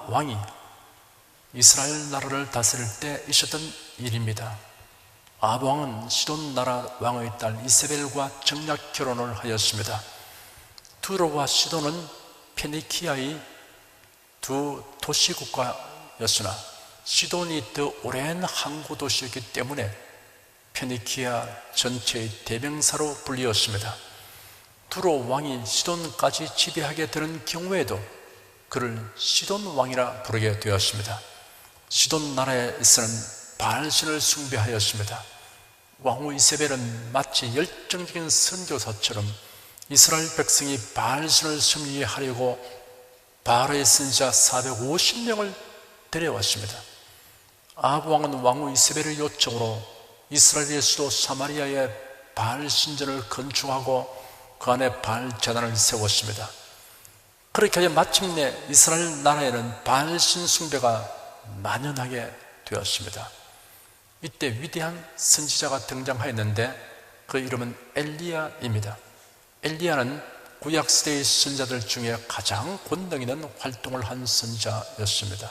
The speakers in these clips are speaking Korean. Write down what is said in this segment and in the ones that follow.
왕이 이스라엘 나라를 다스릴 때 있었던 일입니다. 아합 왕은 시돈 나라 왕의 딸 이세벨과 정략 결혼을 하였습니다. 두로와 시돈은 페니키아의 두 도시국가였으나 시돈이 더 오랜 항구 도시였기 때문에 페니키아 전체의 대명사로 불리었습니다. 두로 왕이 시돈까지 지배하게 되는 경우에도 그를 시돈 왕이라 부르게 되었습니다. 시돈 나라에서는 바알신을 숭배하였습니다. 왕후 이세벨은 마치 열정적인 선교사처럼 이스라엘 백성이 바알신을 숭배하려고 바알의 선지자 450명을 데려왔습니다. 아합 왕은 왕후 이세벨의 요청으로 이스라엘의 수도 사마리아에 바알 신전을 건축하고 그 안에 바알 제단을 세웠습니다. 그렇게 하여 마침내 이스라엘 나라에는 바알 신 숭배가 만연하게 되었습니다. 이때 위대한 선지자가 등장하였는데 그 이름은 엘리야입니다. 엘리야는 구약시대의 선지자들 중에 가장 권능 있는 활동을 한 선지자였습니다.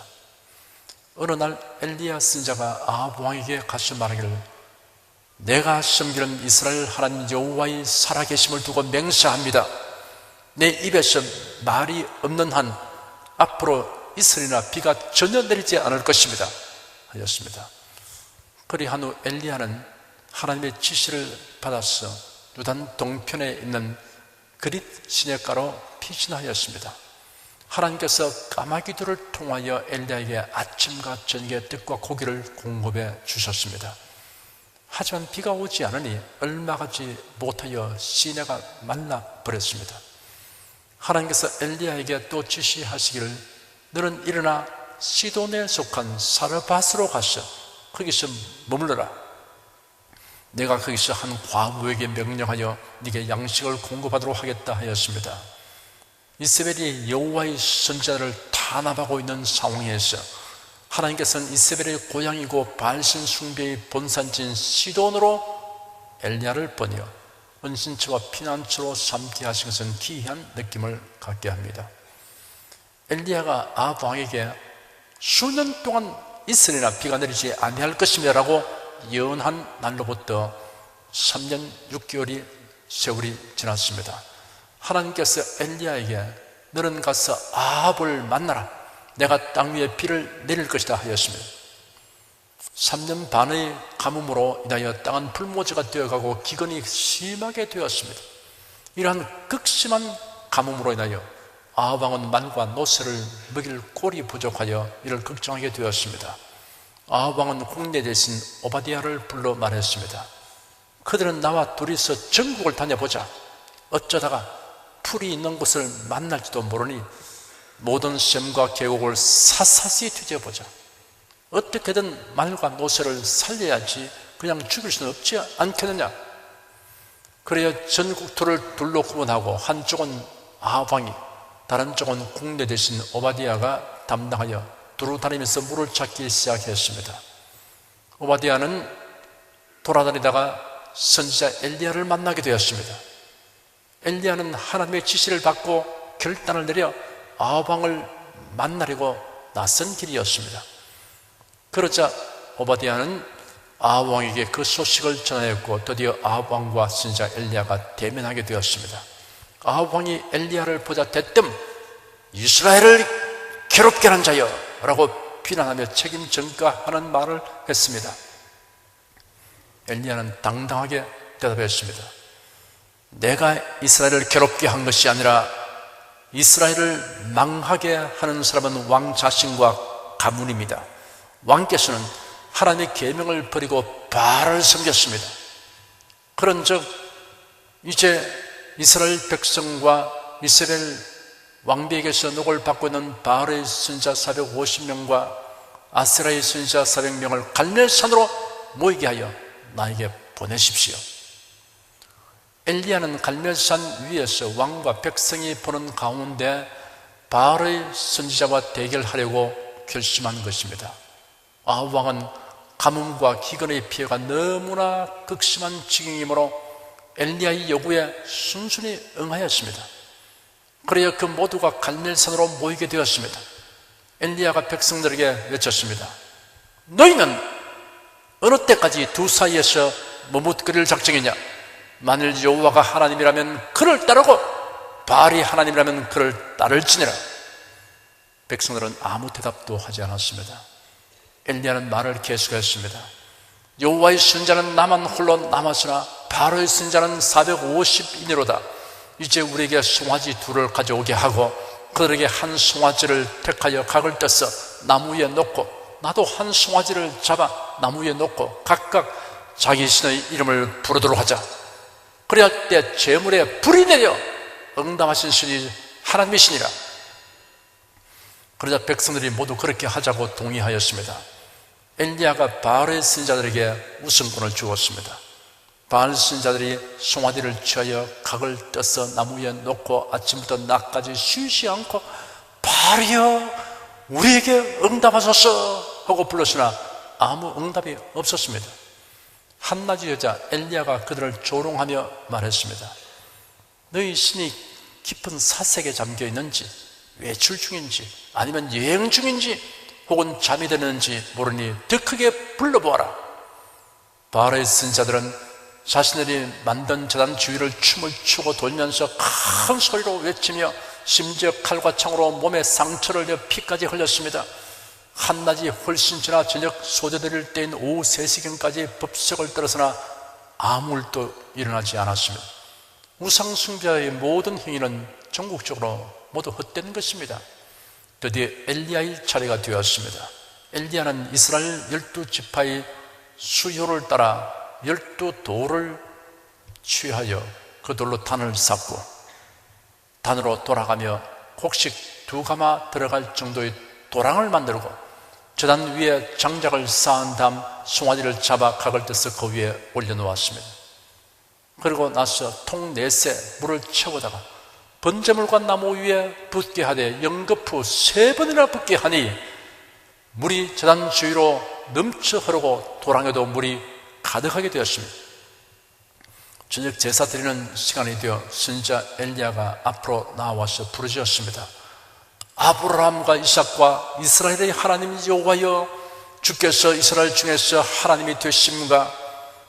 어느 날 엘리야 선지자가 아합 왕에게 가서 말하기를 내가 섬기는 이스라엘 하나님 여호와의 살아계심을 두고 맹세합니다. 내 입에서 말이 없는 한 앞으로 이슬이나 비가 전혀 내리지 않을 것입니다 하였습니다. 그리한 후 엘리야는 하나님의 지시를 받아서 유단 동편에 있는 그릿 시냇가로 피신하였습니다. 하나님께서 까마귀들을 통하여 엘리야에게 아침과 저녁에 떡과 고기를 공급해 주셨습니다. 하지만 비가 오지 않으니 얼마 가지 못하여 시내가 말라버렸습니다. 하나님께서 엘리야에게 또 지시하시기를 너는 일어나 시돈에 속한 사르밧으로 가서 거기서 머물러라. 내가 거기서 한 과부에게 명령하여 네게 양식을 공급하도록 하겠다 하였습니다. 이세벨이 여호와의 선지자를 탄압하고 있는 상황에서 하나님께서는 이세벨의 고향이고 바알신 숭배의 본산지인 시돈으로 엘리야를 보내어 은신처와 피난처로 삼게 하신 것은 기이한 느낌을 갖게 합니다. 엘리야가 아합 왕에게 수년 동안 이슬이나 비가 내리지 아니할 것입니다 라고 예언한 날로부터 3년 6개월이 세월이 지났습니다. 하나님께서 엘리야에게 너는 가서 아합을 만나라. 내가 땅 위에 비를 내릴 것이다 하였습니다. 3년 반의 가뭄으로 인하여 땅은 불모지가 되어가고 기근이 심하게 되었습니다. 이러한 극심한 가뭄으로 인하여 아합 왕은 말과 노새를 먹일 꼴이 부족하여 이를 걱정하게 되었습니다. 아합 왕은 홍내 대신 오바댜를 불러 말했습니다. 그들은 나와 둘이서 전국을 다녀보자. 어쩌다가 풀이 있는 곳을 만날지도 모르니 모든 샘과 계곡을 샅샅이 뒤져보자. 어떻게든 말과 노새를 살려야지 그냥 죽일 수는 없지 않겠느냐. 그래야 전국 투를 둘로 구분하고 한쪽은 아합 왕이 다른 쪽은 국내 대신 오바댜가 담당하여 두루 다니면서 물을 찾기 시작했습니다. 오바댜는 돌아다니다가 선지자 엘리야를 만나게 되었습니다. 엘리야는 하나님의 지시를 받고 결단을 내려 아합 왕을 만나려고 나선 길이었습니다. 그러자 오바댜는 아합 왕에게 그 소식을 전하였고 드디어 아합 왕과 선지자 엘리야가 대면하게 되었습니다. 아합 왕이 엘리야를 보자 대뜸 이스라엘을 괴롭게 하는 자여 라고 비난하며 책임 전가하는 말을 했습니다. 엘리야는 당당하게 대답했습니다. 내가 이스라엘을 괴롭게 한 것이 아니라 이스라엘을 망하게 하는 사람은 왕 자신과 가문입니다. 왕께서는 하나님의 계명을 버리고 바알을 섬겼습니다. 그런즉 이제 이스라엘 백성과 이세벨 왕비에게서 녹을 받고 있는 바알의 선지자 450명과 아세라의 선지자 400명을 갈멜산으로 모이게 하여 나에게 보내십시오. 엘리야는 갈멜산 위에서 왕과 백성이 보는 가운데 바알의 선지자와 대결하려고 결심한 것입니다. 아합 왕은 가뭄과 기근의 피해가 너무나 극심한 지경이므로 엘리야의 요구에 순순히 응하였습니다. 그래야 그 모두가 갈멜산으로 모이게 되었습니다. 엘리야가 백성들에게 외쳤습니다. 너희는 어느 때까지 두 사이에서 머뭇거릴 작정이냐? 만일 여호와가 하나님이라면 그를 따르고 바알이 하나님이라면 그를 따를지니라. 백성들은 아무 대답도 하지 않았습니다. 엘리야는 말을 계속했습니다. 여호와의 선자는 나만 홀로 남았으나 바알의 선자는 450인이로다. 이제 우리에게 송아지 둘을 가져오게 하고 그들에게 한 송아지를 택하여 각을 떼서 나무 위에 놓고 나도 한 송아지를 잡아 나무 위에 놓고 각각 자기 신의 이름을 부르도록 하자. 그래야 때 제물에 불이 내려 응답하신 신이 하나님이시니라. 그러자 백성들이 모두 그렇게 하자고 동의하였습니다. 엘리야가 바알의 선자들에게 우선권을 주었습니다. 바알 선자들이 송아지를 취하여 각을 떼서 나무 위에 놓고 아침부터 낮까지 쉬지 않고 바알이여 우리에게 응답하소서 하고 불렀으나 아무 응답이 없었습니다. 한낮의 여자 엘리야가 그들을 조롱하며 말했습니다. 너희 신이 깊은 사색에 잠겨 있는지 외출 중인지 아니면 여행 중인지 혹은 잠이 드는지 모르니 더 크게 불러보아라. 바알의 선자들은 자신들이 만든 제단 주위를 춤을 추고 돌면서 큰 소리로 외치며 심지어 칼과 창으로 몸에 상처를 내 피까지 흘렸습니다. 한낮이 훨씬 지나 저녁 소재드릴 때인 오후 3시경까지 법석을 떨어서나 아무 일도 일어나지 않았습니다. 우상숭배의 모든 행위는 전국적으로 모두 헛된 것입니다. 드디어 엘리야의 차례가 되었습니다. 엘리야는 이스라엘 12지파의 수효를 따라 12돌을 취하여 그 돌로 단을 쌓고 단으로 돌아가며 곡식 2가마 들어갈 정도의 도랑을 만들고 제단 위에 장작을 쌓은 다음 송아지를 잡아 각을 떼서 그 위에 올려놓았습니다. 그리고 나서 통 4새 물을 채우다가 번제물과 나무 위에 붓게 하되 연거푸 3번이나 붓게 하니 물이 제단 주위로 넘쳐 흐르고 도랑에도 물이 가득하게 되었습니다. 저녁 제사 드리는 시간이 되어 선지자 엘리야가 앞으로 나와서 부르짖었습니다. 아브라함과 이삭과 이스라엘의 하나님 여호와여, 주께서 이스라엘 중에서 하나님이 되심과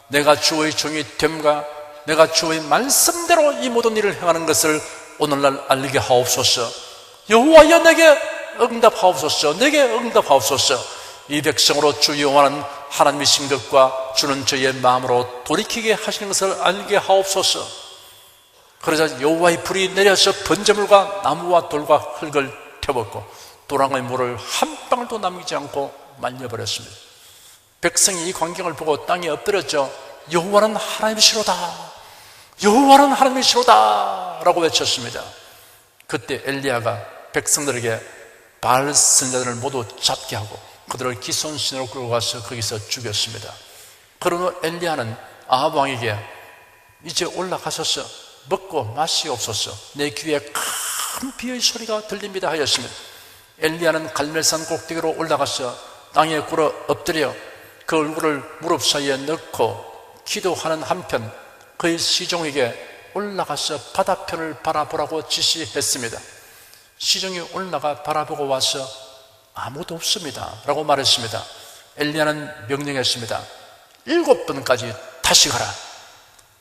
내가 주의 종이 됨과 내가 주의 말씀대로 이 모든 일을 행하는 것을 오늘날 알게 하옵소서. 여호와여, 내게 응답하옵소서. 내게 응답하옵소서. 이 백성으로 주 여호와는 하나님이신 것과 주는 저희의 마음으로 돌이키게 하시는 것을 알게 하옵소서. 그러자 여호와의 불이 내려서 번제물과 나무와 돌과 흙을 태웠고 도랑의 물을 한 방울도 남기지 않고 말려버렸습니다. 백성이 이 광경을 보고 땅에 엎드렸죠. 여호와는 하나님이시로다, 여호와는 하나님이시로다 라고 외쳤습니다. 그때 엘리야가 백성들에게 바알 선자들을 모두 잡게 하고 그들을 기손신으로 끌고 가서 거기서 죽였습니다. 그런 후 엘리야는 아합 왕에게 이제 올라가셔서 먹고 마시옵소서, 내 귀에 큰 비의 소리가 들립니다 하였습니다. 엘리야는 갈멜산 꼭대기로 올라가서 땅에 굴어 엎드려 그 얼굴을 무릎 사이에 넣고 기도하는 한편 그의 시종에게 올라가서 바다편을 바라보라고 지시했습니다. 시종이 올라가 바라보고 와서 아무도 없습니다 라고 말했습니다. 엘리야는 명령했습니다. 7번까지 다시 가라.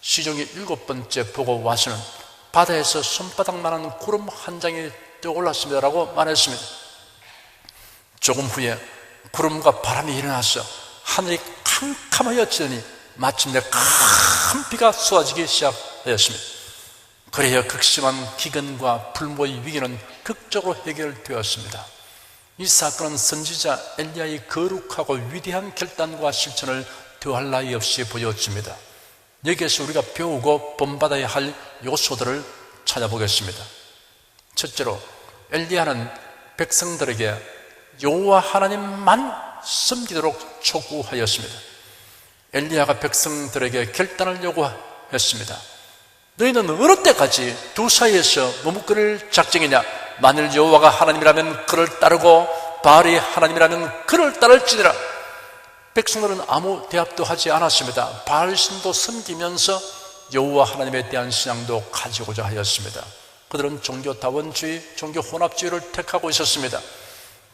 시종이 7번째 보고 와서는 바다에서 손바닥만한 구름 한 장이 떠올랐습니다 라고 말했습니다. 조금 후에 구름과 바람이 일어나서 하늘이 캄캄하여지더니 마침내 큰 비가 쏟아지기 시작하였습니다. 그래야 극심한 기근과 불모의 위기는 극적으로 해결되었습니다. 이 사건은 선지자 엘리야의 거룩하고 위대한 결단과 실천을 더할 나위 없이 보여줍니다. 여기에서 우리가 배우고 본받아야 할 요소들을 찾아보겠습니다. 첫째로 엘리야는 백성들에게 여호와 하나님만 섬기도록 촉구하였습니다. 엘리야가 백성들에게 결단을 요구했습니다. 너희는 어느 때까지 두 사이에서 머뭇거릴 작정이냐? 만일 여호와가 하나님이라면 그를 따르고 바알이 하나님이라면 그를 따를지니라. 백성들은 아무 대답도 하지 않았습니다. 바알 신도 섬기면서 여호와 하나님에 대한 신앙도 가지고자 하였습니다. 그들은 종교 다원주의, 종교 혼합주의를 택하고 있었습니다.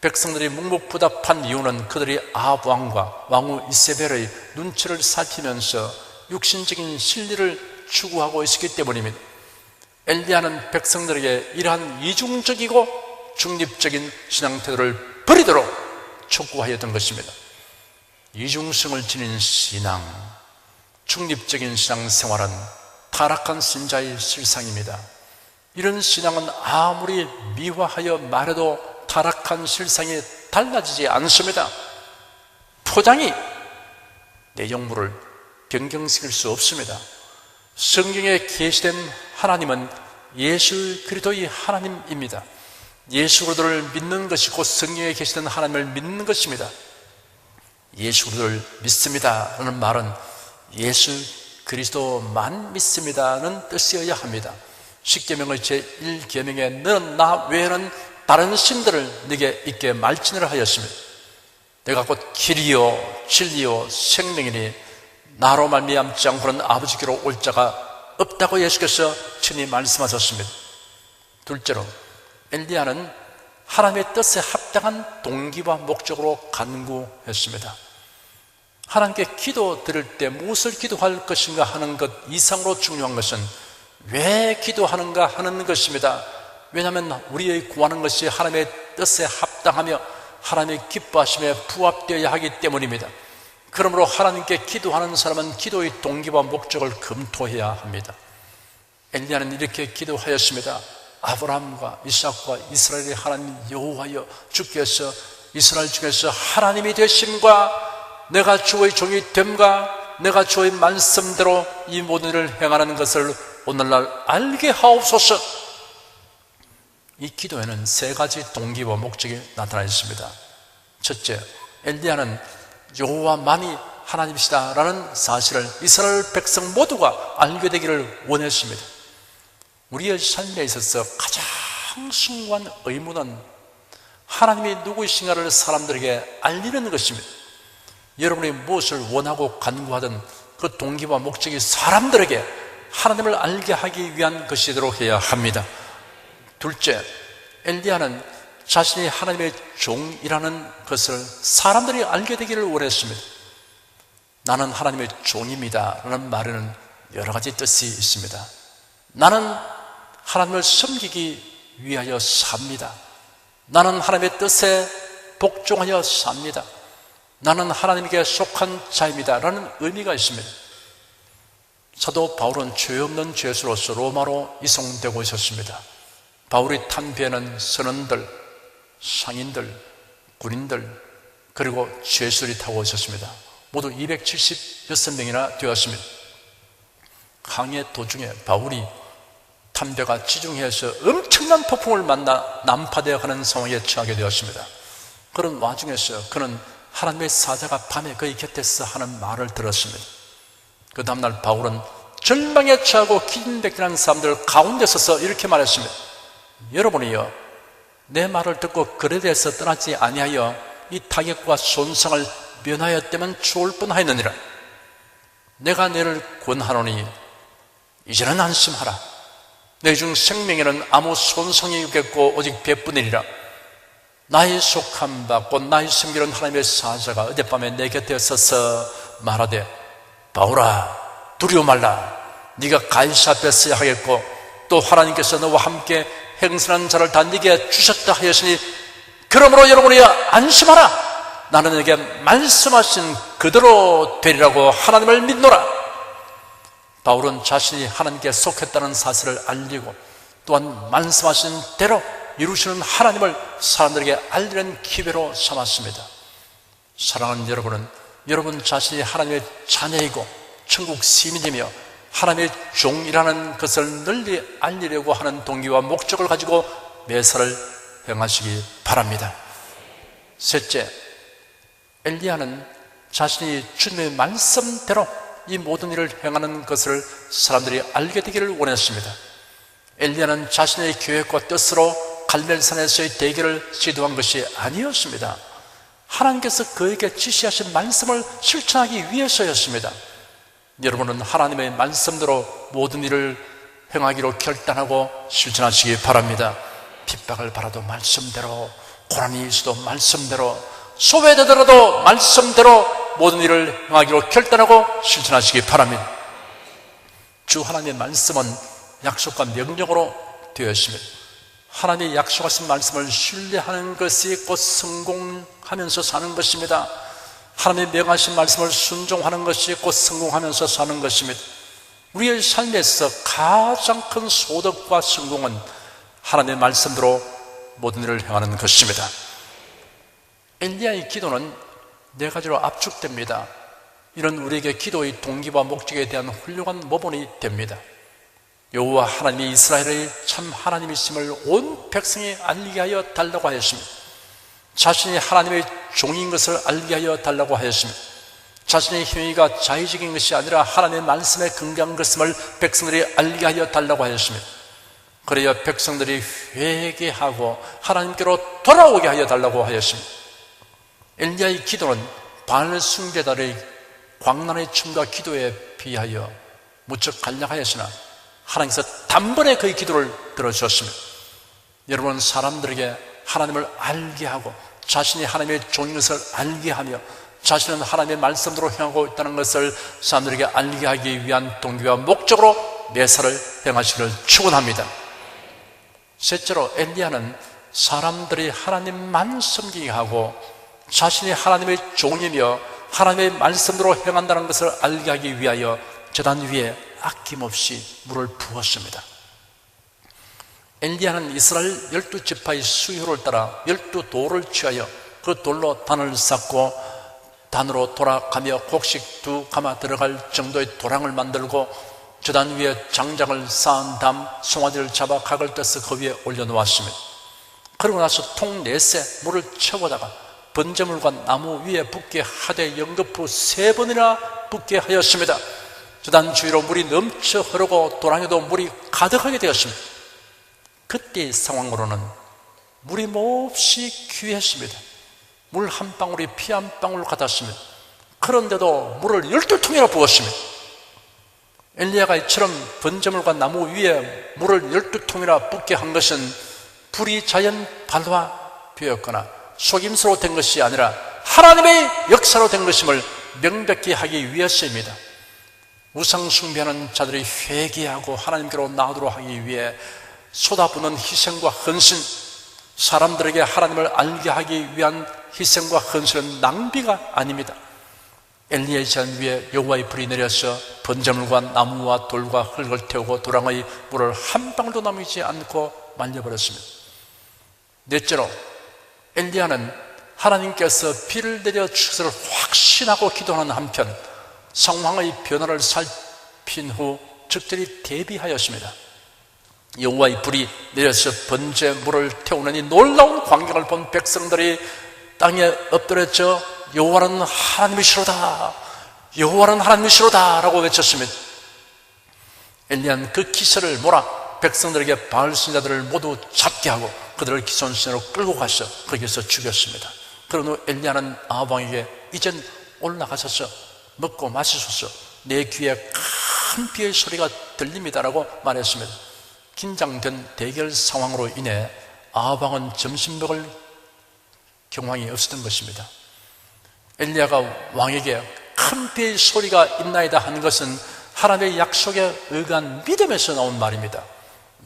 백성들이 묵묵부답한 이유는 그들이 아합 왕과 왕후 이세벨의 눈치를 살피면서 육신적인 진리를 추구하고 있었기 때문입니다. 엘리야는 백성들에게 이러한 이중적이고 중립적인 신앙 태도를 버리도록 촉구하였던 것입니다. 이중성을 지닌 신앙, 중립적인 신앙 생활은 타락한 신자의 실상입니다. 이런 신앙은 아무리 미화하여 말해도 타락한 실상이 달라지지 않습니다. 포장이 내용물을 변경시킬 수 없습니다. 성경에 계시된 하나님은 예수 그리스도의 하나님입니다. 예수 그리스도를 믿는 것이 곧 성경에 계시된 하나님을 믿는 것입니다. 예수 그리스도를 믿습니다 라는 말은 예수 그리스도만 믿습니다는 뜻이어야 합니다. 십계명의 제1계명에 너는 나 외에는 다른 신들을 네게 있게 말지니라 하였습니다. 내가 곧 길이요 진리요 생명이니 나로 말미암지 않고는 아버지께로 올 자가 없다고 예수께서 친히 말씀하셨습니다. 둘째로 엘리야는 하나님의 뜻에 합당한 동기와 목적으로 간구했습니다. 하나님께 기도 드릴 때 무엇을 기도할 것인가 하는 것 이상으로 중요한 것은 왜 기도하는가 하는 것입니다. 왜냐하면 우리의 구하는 것이 하나님의 뜻에 합당하며 하나님의 기뻐하심에 부합되어야 하기 때문입니다. 그러므로 하나님께 기도하는 사람은 기도의 동기와 목적을 검토해야 합니다. 엘리야는 이렇게 기도하였습니다. 아브라함과 이삭과 이스라엘의 하나님 여호와여, 주께서 이스라엘 중에서 하나님이 되심과 내가 주의 종이 됨과 내가 주의 말씀대로 이 모든 일을 행하는 것을 오늘날 알게 하옵소서. 이 기도에는 세 가지 동기와 목적이 나타나 있습니다. 첫째, 엘리야는 여호와만이 하나님이시다라는 사실을 이스라엘 백성 모두가 알게 되기를 원했습니다. 우리의 삶에 있어서 가장 숭고한 의무는 하나님이 누구이신가를 사람들에게 알리는 것입니다. 여러분이 무엇을 원하고 간구하든 그 동기와 목적이 사람들에게 하나님을 알게 하기 위한 것이도록 해야 합니다. 둘째, 엘리야는 자신이 하나님의 종이라는 것을 사람들이 알게 되기를 원했습니다. 나는 하나님의 종입니다 라는 말에는 여러 가지 뜻이 있습니다. 나는 하나님을 섬기기 위하여 삽니다. 나는 하나님의 뜻에 복종하여 삽니다. 나는 하나님께 속한 자입니다 라는 의미가 있습니다. 사도 바울은 죄 없는 죄수로서 로마로 이송되고 있었습니다. 바울이 탄 배에는 선원들, 상인들, 군인들, 그리고 죄수들이 타고 있었습니다. 모두 276명이나 되었습니다. 항해 도중에 바울이 탄 배가 지중해에서 엄청난 폭풍을 만나 난파되어 가는 상황에 처하게 되었습니다. 그런 와중에서 그는 하나님의 사자가 밤에 그의 곁에서 하는 말을 들었습니다. 그 다음날 바울은 절망에 처하고 기진백진한 사람들 가운데 서서 이렇게 말했습니다. 여러분이요, 내 말을 듣고 그에 대해서 떠나지 아니하여 이 타격과 손상을 면하였다면 좋을 뻔하였느니라. 내가 너를 권하노니 이제는 안심하라. 너희 중 생명에는 아무 손상이 없겠고 오직 배뿐이니라. 나의 속한 바 곧 나의 섬기는 하나님의 사자가 어젯밤에 내 곁에 서서 말하되 바울아 두려워 말라. 네가 가이사 앞에 서야 하겠고 또 하나님께서 너와 함께 행선한 자를 다 네게 주셨다 하였으니 그러므로 여러분이 안심하라. 나는 너에게 말씀하신 그대로 되리라고 하나님을 믿노라. 바울은 자신이 하나님께 속했다는 사실을 알리고 또한 말씀하신 대로 이루시는 하나님을 사람들에게 알리는 기회로 삼았습니다. 사랑하는 여러분은 여러분 자신이 하나님의 자녀이고 천국 시민이며 하나님의 종이라는 것을 널리 알리려고 하는 동기와 목적을 가지고 매사를 행하시기 바랍니다. 셋째, 엘리야는 자신이 주님의 말씀대로 이 모든 일을 행하는 것을 사람들이 알게 되기를 원했습니다. 엘리야는 자신의 계획과 뜻으로 갈멜산에서의 대결을 시도한 것이 아니었습니다. 하나님께서 그에게 지시하신 말씀을 실천하기 위해서였습니다. 여러분은 하나님의 말씀대로 모든 일을 행하기로 결단하고 실천하시기 바랍니다. 핍박을 받아도 말씀대로, 고난이 있어도 말씀대로, 소외되더라도 말씀대로 모든 일을 행하기로 결단하고 실천하시기 바랍니다. 주 하나님의 말씀은 약속과 명령으로 되어 있습니다. 하나님이 약속하신 말씀을 신뢰하는 것이 곧 성공하면서 사는 것입니다. 하나님의 명하신 말씀을 순종하는 것이 곧 성공하면서 사는 것입니다. 우리의 삶에서 가장 큰 소득과 성공은 하나님의 말씀대로 모든 일을 행하는 것입니다. 엘리야의 기도는 네 가지로 압축됩니다. 이런 우리에게 기도의 동기와 목적에 대한 훌륭한 모본이 됩니다. 여호와 하나님이 이스라엘의 참 하나님이심을 온 백성에 알리게 하여 달라고 하였습니다. 자신이 하나님의 종인 것을 알게 하여 달라고 하였습니다. 자신의 행위가 자의적인 것이 아니라 하나님의 말씀에 근거한 것임을 백성들이 알게 하여 달라고 하였습니다. 그래야 백성들이 회개하고 하나님께로 돌아오게 하여 달라고 하였습니다. 엘리야의 기도는 바알 숭배달의 광란의 춤과 기도에 비하여 무척 간략하였으나 하나님께서 단번에 그의 기도를 들어주셨습니다. 여러분, 사람들에게 하나님을 알게 하고 자신이 하나님의 종인 것을 알게 하며 자신은 하나님의 말씀대로 행하고 있다는 것을 사람들에게 알게 하기 위한 동기와 목적으로 매사를 행하시기를 축원합니다. 셋째로, 엘리야는 사람들이 하나님만 섬기게 하고 자신이 하나님의 종이며 하나님의 말씀대로 행한다는 것을 알게 하기 위하여 제단 위에 아낌없이 물을 부었습니다. 엘리야는 이스라엘 12지파의 수요를 따라 12돌을 취하여 그 돌로 단을 쌓고 단으로 돌아가며 곡식 2가마 들어갈 정도의 도랑을 만들고 제단 위에 장작을 쌓은 다음 송아지를 잡아 각을 떠서 그 위에 올려놓았습니다. 그러고 나서 통 넷에 물을 채우다가 번제물과 나무 위에 붓게 하되 연거푸 3번이나 붓게 하였습니다. 제단 주위로 물이 넘쳐 흐르고 도랑에도 물이 가득하게 되었습니다. 그때의 상황으로는 물이 몹시 귀했습니다. 물 한 방울이 피 한 방울 같았습니다. 그런데도 물을 12통이나 부었습니다. 엘리야가 이처럼 번제물과 나무 위에 물을 12통이나 붓게 한 것은 불이 자연 발화되었거나 속임수로 된 것이 아니라 하나님의 역사로 된 것임을 명백히 하기 위해서입니다. 우상 숭배하는 자들이 회개하고 하나님께로 나오도록 하기 위해 쏟아붓는 희생과 헌신, 사람들에게 하나님을 알게 하기 위한 희생과 헌신은 낭비가 아닙니다. 엘리야의 전 위에 여호와의 불이 내려서 번제물과 나무와 돌과 흙을 태우고 도랑의 물을 한 방울도 남기지 않고 말려버렸습니다. 넷째로, 엘리야는 하나님께서 비를 내려 주시기를 확신하고 기도하는 한편 상황의 변화를 살핀 후 적절히 대비하였습니다. 여호와의 불이 내려서 번제물을 태우는 이 놀라운 광경을 본 백성들이 땅에 엎드려져 여호와는 하나님이시로다, 여호와는 하나님이시로다 라고 외쳤습니다. 엘리야는 그 기세를 몰아 백성들에게 바알 신자들을 모두 잡게 하고 그들을 기손신으로 끌고 가서 거기서 죽였습니다. 그런 후 엘리야는 아합 왕에게 이젠 올라가셔서 먹고 마시소서, 내 귀에 큰 비의 소리가 들립니다라고 말했습니다. 긴장된 대결 상황으로 인해 아합 왕은 점심 먹을 경황이 없었던 것입니다. 엘리야가 왕에게 큰 비의 소리가 있나이다 하는 것은 하나님의 약속에 의한 믿음에서 나온 말입니다.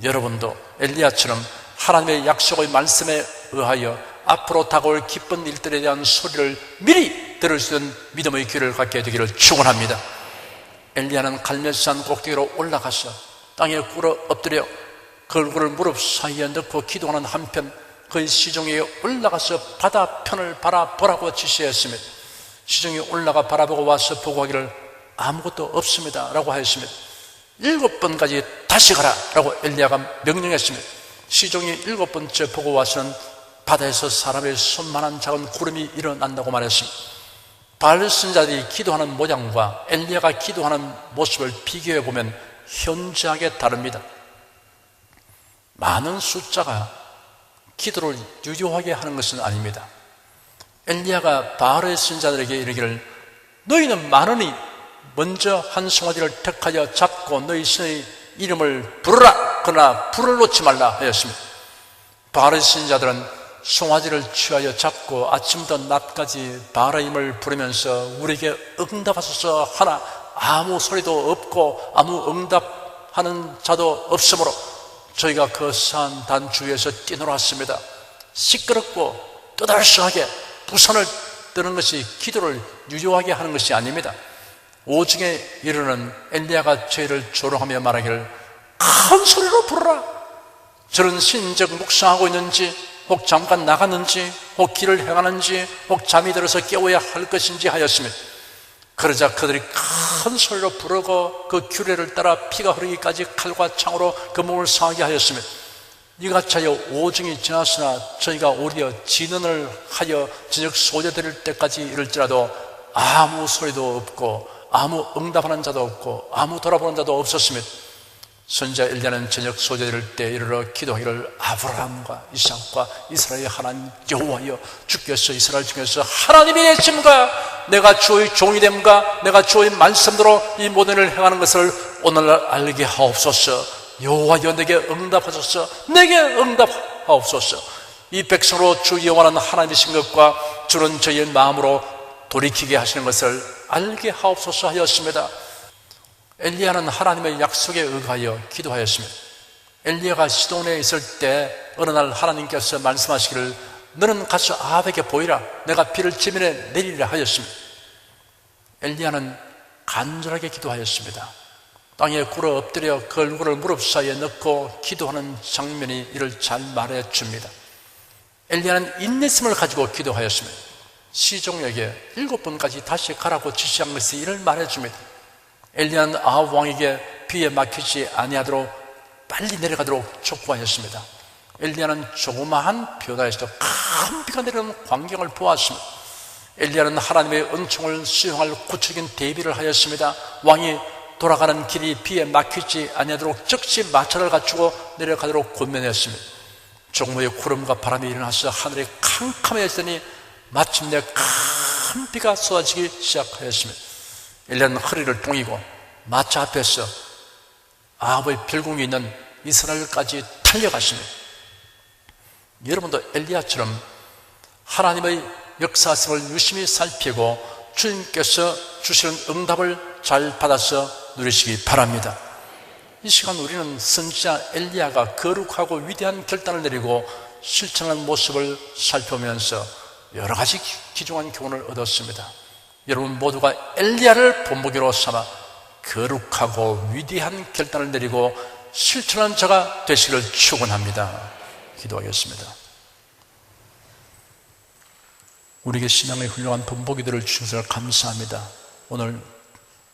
여러분도 엘리야처럼 하나님의 약속의 말씀에 의하여 앞으로 다가올 기쁜 일들에 대한 소리를 미리 들을 수 있는 믿음의 귀를 갖게 되기를 축원합니다. 엘리야는 갈멜산 꼭대기로 올라가서 땅에 꿇어 엎드려 그 얼굴을 무릎 사이에 넣고 기도하는 한편 그의 시종에 올라가서 바다편을 바라보라고 지시했습니다. 시종에 올라가 바라보고 와서 보고하기를 아무것도 없습니다 라고 하였습니다. 7번까지 다시 가라 라고 엘리야가 명령했습니다. 시종이 7번째 보고 와서는 바다에서 사람의 손만한 작은 구름이 일어난다고 말했습니다. 바알 선지자들이 기도하는 모양과 엘리야가 기도하는 모습을 비교해 보면 현저하게 다릅니다. 많은 숫자가 기도를 유효하게 하는 것은 아닙니다. 엘리야가 바알의 선지자들에게 이르기를 너희는 많으니 먼저 한 송아지를 택하여 잡고 너희 신의 이름을 부르라, 그러나 불을 놓지 말라 하였습니다. 바알의 선지자들은 송아지를 취하여 잡고 아침부터 낮까지 바알의 이름을 부르면서 우리에게 응답하소서 하나 아무 소리도 없고 아무 응답하는 자도 없으므로 저희가 그 산 단주 위에서 뛰놀았습니다. 시끄럽고 떠들썩하게 부산을 뜨는 것이 기도를 유효하게 하는 것이 아닙니다. 오중에 이르는 엘리야가 저희를 조롱하며 말하기를 큰 소리로 부르라. 저는 신적 묵상하고 있는지 혹 잠깐 나갔는지 혹 길을 행하는지 혹 잠이 들어서 깨워야 할 것인지 하였으며 그러자 그들이 큰 소리로 부르고 그 규례를 따라 피가 흐르기까지 칼과 창으로 그 몸을 상하게 하였으며 이같이 하여 오중이 지났으나 저희가 오히려 진언을 하여 저녁 소재 드릴 때까지 이를지라도 아무 소리도 없고 아무 응답하는 자도 없고 아무 돌아보는 자도 없었으며 선지자 엘리야는 저녁 소재 드릴 때 이르러 기도하기를 아브라함과 이삭과 이스라엘의 하나님 여호와여 주께서 이스라엘 중에서 하나님이 되심과 내가 주의 종이 됨과 내가 주의 말씀대로 이 모든 일을 행하는 것을 오늘날 알게 하옵소서. 여호와여 내게 응답하소서. 내게 응답하옵소서. 이 백성으로 주 여호와는 하나님이신 것과 주는 저희의 마음으로 돌이키게 하시는 것을 알게 하옵소서 하였습니다. 엘리야는 하나님의 약속에 의하여 기도하였습니다. 엘리야가 시돈에 있을 때 어느 날 하나님께서 말씀하시기를 너는 가서 아합에게 보이라. 내가 비를 지면에 내리리라 하였습니다. 엘리야는 간절하게 기도하였습니다. 땅에 굴어 엎드려 그 얼굴을 무릎 사이에 넣고 기도하는 장면이 이를 잘 말해줍니다. 엘리야는 인내심을 가지고 기도하였습니다. 시종에게 7번까지 다시 가라고 지시한 것이 이를 말해줍니다. 엘리야는 아합 왕에게 비에 막히지 아니하도록 빨리 내려가도록 촉구하였습니다. 엘리야는 조그마한 변화에서도 큰 비가 내리는 광경을 보았습니다. 엘리야는 하나님의 은총을 수용할 구체적인 대비를 하였습니다. 왕이 돌아가는 길이 비에 막히지 아니하도록 즉시 마차를 갖추고 내려가도록 권면했습니다. 조금 후에 구름과 바람이 일어나서 하늘이 캄캄해졌더니 마침내 큰 비가 쏟아지기 시작하였습니다. 엘리야는 허리를 동이고 마차 앞에서 아합의 별궁이 있는 이스라엘까지 달려갔습니다. 여러분도 엘리야처럼 하나님의 역사성을 유심히 살피고 주님께서 주시는 응답을 잘 받아서 누리시기 바랍니다. 이 시간 우리는 선지자 엘리야가 거룩하고 위대한 결단을 내리고 실천하는 모습을 살펴보면서 여러 가지 귀중한 교훈을 얻었습니다. 여러분 모두가 엘리야를 본보기로 삼아 거룩하고 위대한 결단을 내리고 실천하는 자가 되시기를 축원합니다. 기도하겠습니다. 우리에게 신앙의 훌륭한 본보기들을 주셔서 감사합니다. 오늘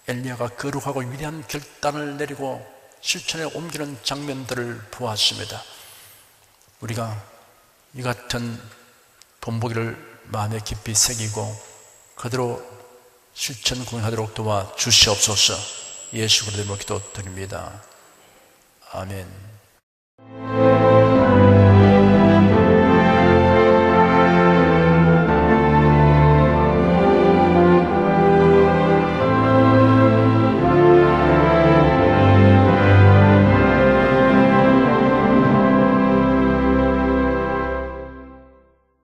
엘리야가 거룩하고 위대한 결단을 내리고 실천에 옮기는 장면들을 보았습니다. 우리가 이 같은 본보기를 마음에 깊이 새기고 그대로 실천 공유하도록 도와 주시옵소서. 예수 그리스도의 기도 드립니다. 아멘.